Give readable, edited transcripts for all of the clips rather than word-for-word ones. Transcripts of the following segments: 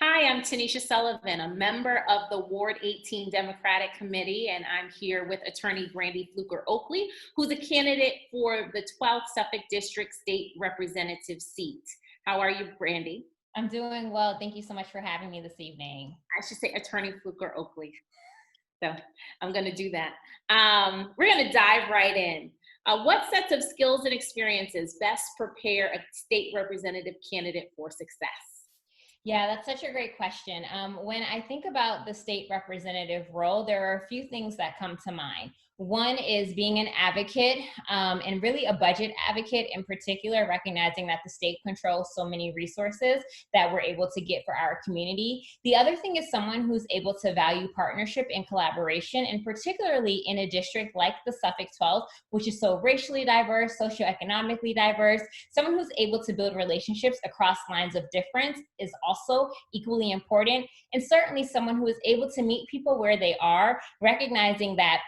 Hi, I'm Tanisha Sullivan, a member of the Ward 18 Democratic Committee, and I'm here with attorney Brandy Flucker Oakley, who's a candidate for the 12th Suffolk District State Representative seat. How are you, Brandy? I'm doing well. Thank you so much for having me this evening. I should say attorney Flucker Oakley. So I'm going to do that. We're going to dive right in. What sets of skills and experiences best prepare a state representative candidate for success? Yeah, that's such a great question. When I think about the state representative role, there are a few things that come to mind. One is being an advocate, and really a budget advocate in particular, recognizing that the state controls so many resources that we're able to get for our community. The other thing is someone who's able to value partnership and collaboration, and particularly in a district like the Suffolk 12, which is so racially diverse, socioeconomically diverse. Someone who's able to build relationships across lines of difference is also equally important. And certainly someone who is able to meet people where they are, recognizing that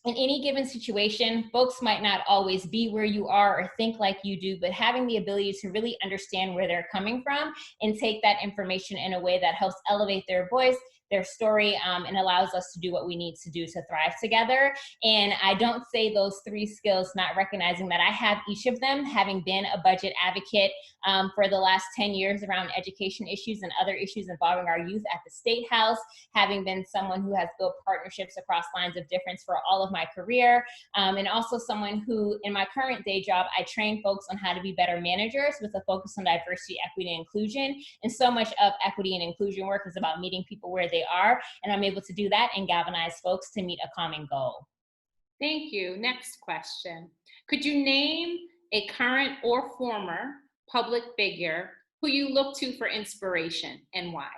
in any given situation, folks might not always be where you are or think like you do, but having the ability to really understand where they're coming from and take that information in a way that helps elevate their voice, their story, and allows us to do what we need to do to thrive together. And I don't say those three skills not recognizing that I have each of them, having been a budget advocate for the last 10 years around education issues and other issues involving our youth at the State House, having been someone who has built partnerships across lines of difference for all of my career, and also someone who, in my current day job, I train folks on how to be better managers with a focus on diversity, equity, and inclusion. And so much of equity and inclusion work is about meeting people where they are, and I'm able to do that and galvanize folks to meet a common goal. Thank you. Next question. Could you name a current or former public figure who you look to for inspiration and why?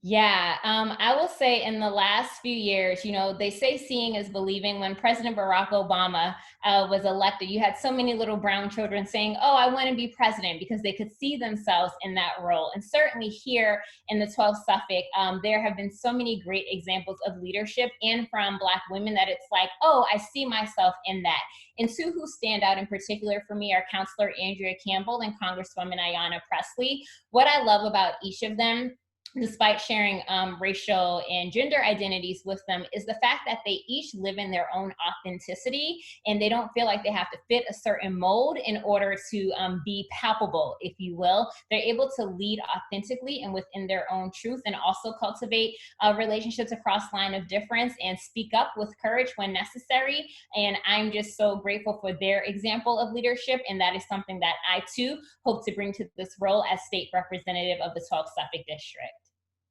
Yeah, I will say in the last few years, they say seeing is believing. When President Barack Obama was elected, you had so many little brown children saying, "Oh, I want to be president," because they could see themselves in that role. And certainly here in the 12th Suffolk, there have been so many great examples of leadership and from Black women that it's like, "Oh, I see myself in that." And two who stand out in particular for me are Counselor Andrea Campbell and Congresswoman Ayanna Pressley. What I love about each of them, despite sharing racial and gender identities with them, is the fact that they each live in their own authenticity and they don't feel like they have to fit a certain mold in order to be palpable, if you will. They're able to lead authentically and within their own truth, and also cultivate relationships across line of difference and speak up with courage when necessary. And I'm just so grateful for their example of leadership, and that is something that I too hope to bring to this role as state representative of the 12th Suffolk District.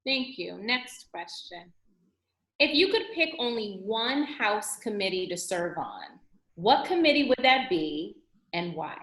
Thank you. Next question. If you could pick only one House committee to serve on, what committee would that be and why?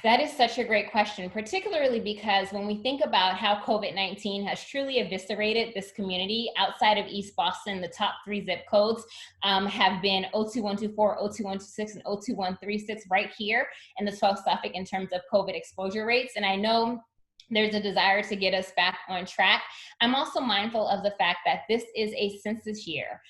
That is such a great question, particularly because when we think about how COVID-19 has truly eviscerated this community outside of East Boston, the top three zip codes have been 02124, 02126, and 02136 right here in the 12th Suffolk in terms of COVID exposure rates. And I know there's a desire to get us back on track. I'm also mindful of the fact that this is a census year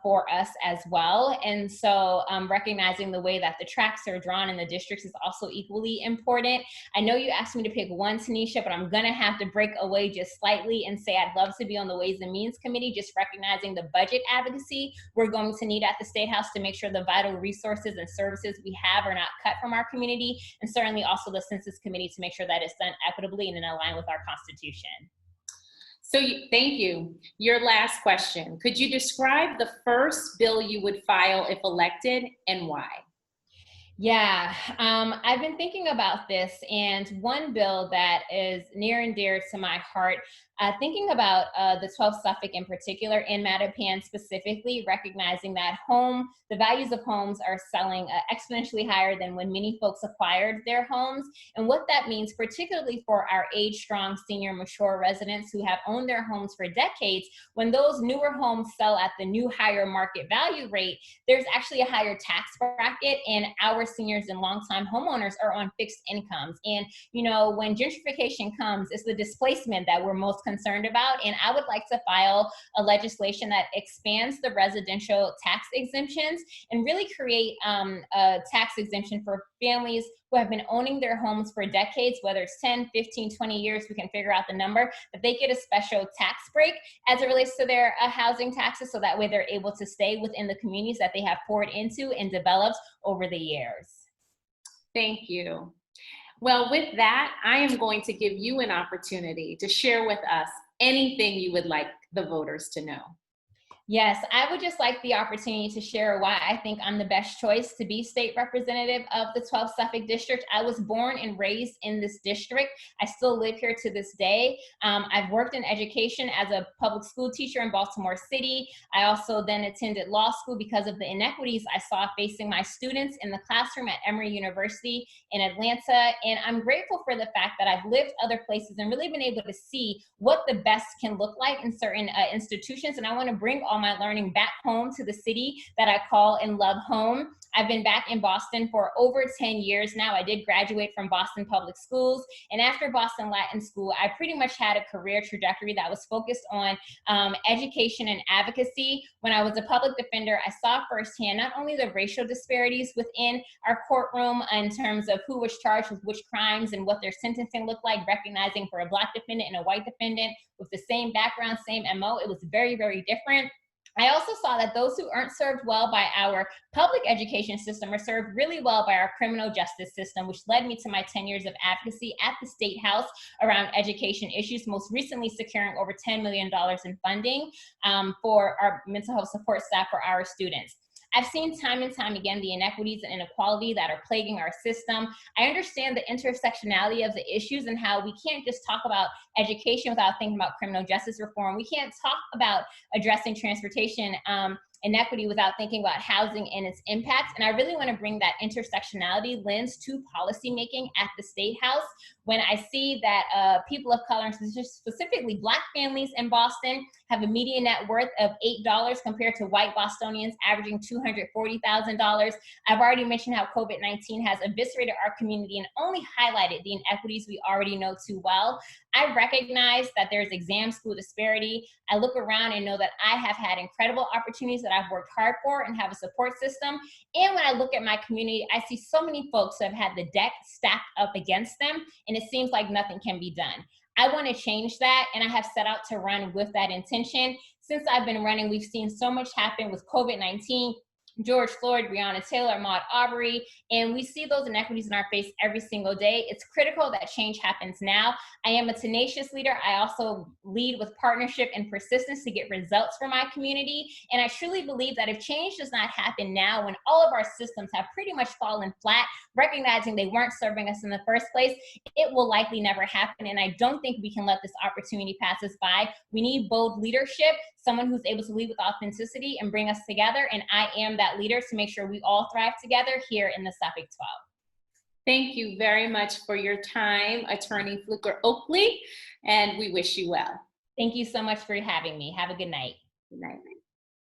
for us as well. And so recognizing the way that the tracks are drawn in the districts is also equally important. I know you asked me to pick one, Tanisha, but I'm gonna have to break away just slightly and say I'd love to be on the Ways and Means Committee, just recognizing the budget advocacy we're going to need at the State House to make sure the vital resources and services we have are not cut from our community, and certainly also the Census Committee to make sure that it's done equitably and in alignment with our Constitution. Thank you. Your last question. Could you describe the first bill you would file if elected and why? Yeah, I've been thinking about this, and one bill that is near and dear to my heart, thinking about the 12th Suffolk in particular, and Mattapan specifically, recognizing that the values of homes are selling exponentially higher than when many folks acquired their homes. And what that means, particularly for our age-strong, senior, mature residents who have owned their homes for decades, when those newer homes sell at the new higher market value rate, there's actually a higher tax bracket, and our seniors and longtime homeowners are on fixed incomes. And when gentrification comes, it's the displacement that we're most concerned about. And I would like to file a legislation that expands the residential tax exemptions and really create a tax exemption for families who have been owning their homes for decades, whether it's 10, 15, 20 years, we can figure out the number, that they get a special tax break as it relates to their housing taxes, so that way they're able to stay within the communities that they have poured into and developed over the years. Thank you. Well, with that, I am going to give you an opportunity to share with us anything you would like the voters to know. Yes, I would just like the opportunity to share why I think I'm the best choice to be state representative of the 12th Suffolk District. I was born and raised in this district. I still live here to this day. I've worked in education as a public school teacher in Baltimore City. I also then attended law school because of the inequities I saw facing my students in the classroom at Emory University in Atlanta. And I'm grateful for the fact that I've lived other places and really been able to see what the best can look like in certain institutions. And I want to bring all my learning back home to the city that I call and love home. I've been back in Boston for over 10 years now. I did graduate from Boston Public Schools. And after Boston Latin School, I pretty much had a career trajectory that was focused on education and advocacy. When I was a public defender, I saw firsthand not only the racial disparities within our courtroom in terms of who was charged with which crimes and what their sentencing looked like, recognizing for a Black defendant and a white defendant with the same background, same MO, it was very, very different. I also saw that those who aren't served well by our public education system are served really well by our criminal justice system, which led me to my 10 years of advocacy at the State House around education issues, most recently securing over $10 million in funding for our mental health support staff for our students. I've seen time and time again the inequities and inequality that are plaguing our system. I understand the intersectionality of the issues and how we can't just talk about education without thinking about criminal justice reform. We can't talk about addressing transportation inequity without thinking about housing and its impacts. And I really want to bring that intersectionality lens to policymaking at the State House. When I see that people of color, and specifically Black families in Boston, have a median net worth of $8 compared to white Bostonians averaging $240,000. I've already mentioned how COVID-19 has eviscerated our community and only highlighted the inequities we already know too well. I recognize that there's exam school disparity. I look around and know that I have had incredible opportunities that I've worked hard for and have a support system. And when I look at my community, I see so many folks who have had the deck stacked up against them, and it seems like nothing can be done. I want to change that, and I have set out to run with that intention. Since I've been running, we've seen so much happen with COVID-19, George Floyd, Breonna Taylor, Ahmaud Arbery, and we see those inequities in our face every single day. It's critical that change happens now. I am a tenacious leader. I also lead with partnership and persistence to get results for my community. And I truly believe that if change does not happen now, when all of our systems have pretty much fallen flat, recognizing they weren't serving us in the first place, it will likely never happen. And I don't think we can let this opportunity pass us by. We need bold leadership, someone who's able to lead with authenticity and bring us together. And I am that leader to make sure we all thrive together here in the Suffolk 12. Thank you very much for your time, Attorney Flucker Oakley, and we wish you well. Thank you so much for having me. Have a good night. Good night.